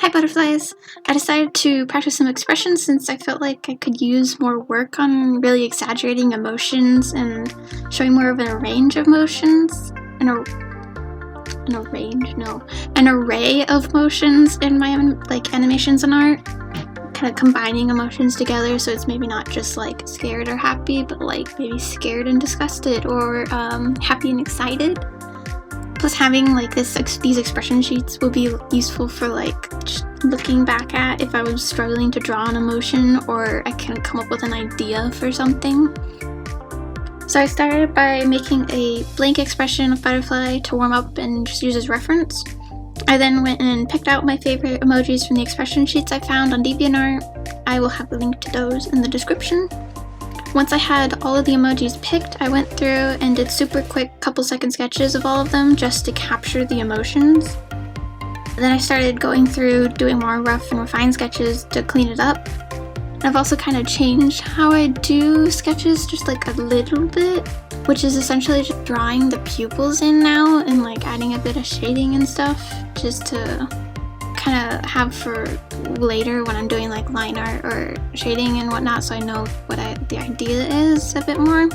Hi butterflies! I decided to practice some expressions since I felt like I could use more work on really exaggerating emotions and showing more of a range of motions. An array of motions in my animations and art. Kind of combining emotions together so it's maybe not just like scared or happy, but like maybe scared and disgusted or happy and excited. Plus having like these expression sheets will be useful for like just looking back at if I was struggling to draw an emotion or I can come up with an idea for something. So I started by making a blank expression of butterfly to warm up and just use as reference. I then went and picked out my favorite emojis from the expression sheets I found on DeviantArt. I will have a link to those in the description. Once I had all of the emojis picked, I went through and did super quick couple second sketches of all of them just to capture the emotions. Then I started going through doing more rough and refined sketches to clean it up. I've also kind of changed how I do sketches just like a little bit, which is essentially just drawing the pupils in now and like adding a bit of shading and stuff just to kind of have for later when I'm doing like line art or shading and whatnot, so I know what the idea is a bit more.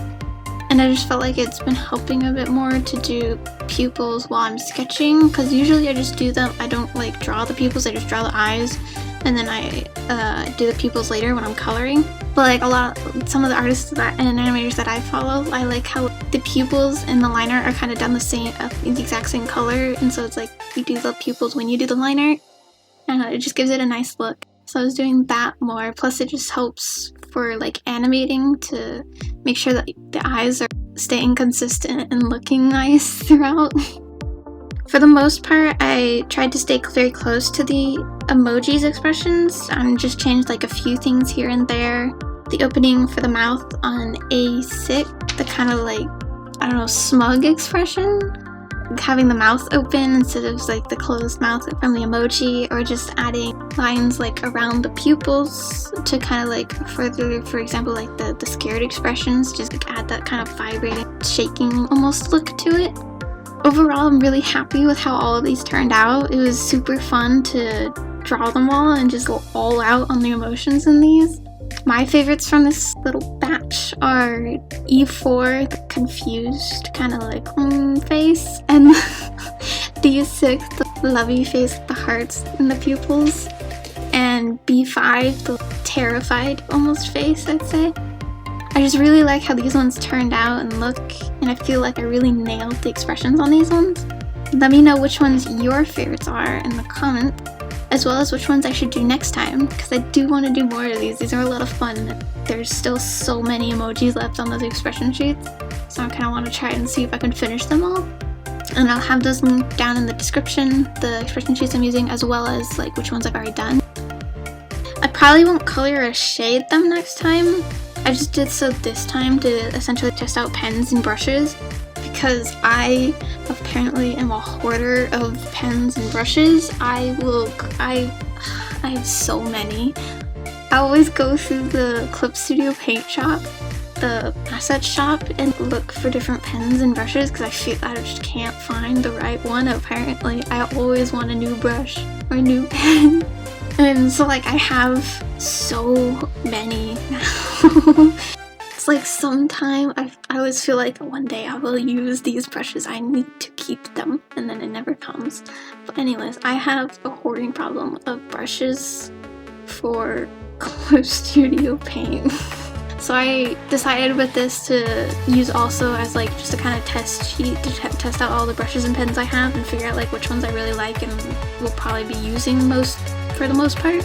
And I just felt like it's been helping a bit more to do pupils while I'm sketching, because usually I just do them, I don't like draw the pupils, I just draw the eyes and then I do the pupils later when I'm coloring. But like some of the artists and animators that I follow, I like how the pupils and the line art are kind of done the exact same color, and so it's like you do the pupils when you do the line art. And it just gives it a nice look. So I was doing that more. Plus it just helps for like animating to make sure that the eyes are staying consistent and looking nice throughout. For the most part, I tried to stay very close to the emojis expressions and just changed like a few things here and there. The opening for the mouth on A6, the kind of like, I don't know, smug expression. Having the mouth open instead of like the closed mouth from the emoji, or just adding lines like around the pupils to kind of like further, for example, like the scared expressions, just like add that kind of vibrating, shaking almost look to it. Overall, I'm really happy with how all of these turned out. It was super fun to draw them all and just go all out on the emotions in these. My favorites from this little batch are E4, the confused kind of like face, and D6, the lovey face with the hearts and the pupils, and B5, the terrified almost face, I'd say. I just really like how these ones turned out and look, and I feel like I really nailed the expressions on these ones. Let me know which ones your favorites are in the comments, as well as which ones I should do next time, because I do want to do more of these. These are a lot of fun. There's still so many emojis left on those expression sheets, so I kind of want to try and see if I can finish them all. And I'll have those linked down in the description, the expression sheets I'm using, as well as like which ones I've already done. I probably won't color or shade them next time. I just did so this time to essentially test out pens and brushes, because I apparently am a hoarder of pens and brushes. I have so many. I always go through the Clip Studio paint shop, the asset shop, and look for different pens and brushes because I feel I just can't find the right one. Apparently, I always want a new brush or a new pen. And so like I have so many now. It's like sometime I always feel like one day I will use these brushes. I need to keep them, and then it never comes. But anyways, I have a hoarding problem of brushes for Clip Studio Paint. So I decided with this to use also as like just a kind of test sheet to test out all the brushes and pens I have and figure out like which ones I really like and will probably be using for the most part.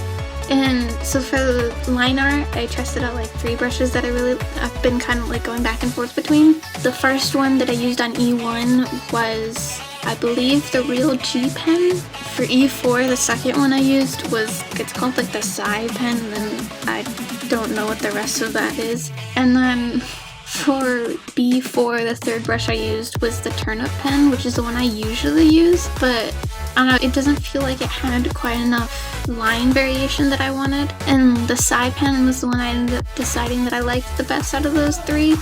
And so for the line art, I tested out like 3 brushes that I've been kind of like going back and forth between. The first one that I used on E1 was, I believe, the Real G pen. For E4, the second one I used it's called like the Psy pen, and I don't know what the rest of that is. And then for B4, the third brush I used was the Turnip pen, which is the one I usually use, but I don't know, it doesn't feel like it had quite enough line variation that I wanted. And the Psy pen was the one I ended up deciding that I liked the best out of those 3.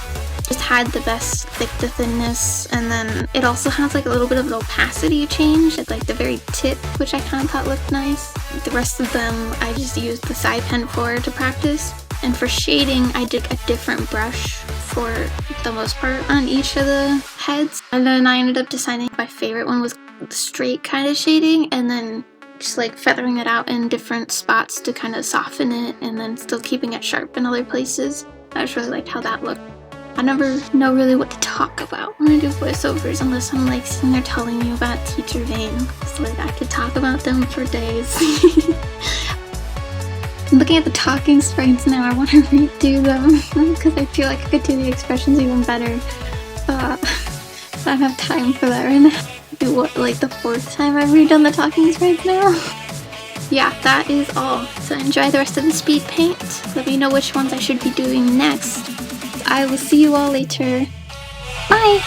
just had the best thick to thinness, and then it also has like a little bit of an opacity change at like the very tip, which I kind of thought looked nice. The rest of them I just used the side pen for to practice, and for shading I did a different brush for the most part on each of the heads, and then I ended up deciding my favorite one was straight kind of shading, and then just like feathering it out in different spots to kind of soften it, and then still keeping it sharp in other places. I just really liked how that looked. I never know really what to talk about when I do voiceovers unless I'm like sitting there telling you about Teacher Vane. So like I could talk about them for days. Looking at the talking sprites now, I want to redo them because I feel like I could do the expressions even better. I don't have time for that right now. What, like the 4th time I've redone the talking sprites now? Yeah, that is all. So enjoy the rest of the speed paint. Let me know which ones I should be doing next. I will see you all later. Bye!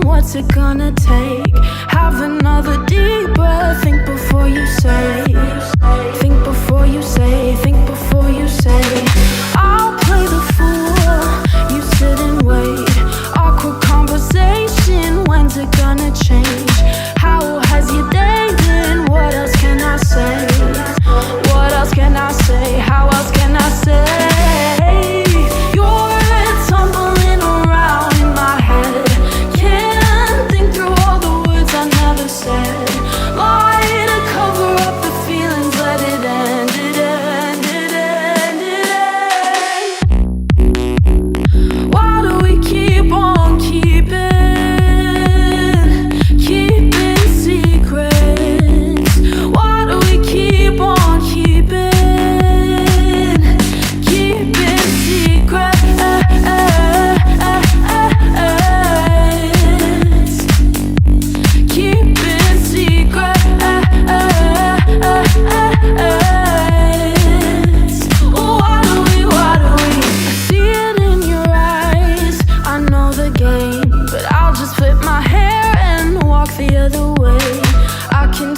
What's it gonna take? Have another deep breath. Think before you say. Think before you say. Think before you say. I'll play the fool. You sit and wait. Awkward conversation. When's it gonna change? How has your day been? What else can I say? What else can I say? How else can I say?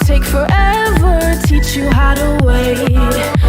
Take forever, teach you how to wait.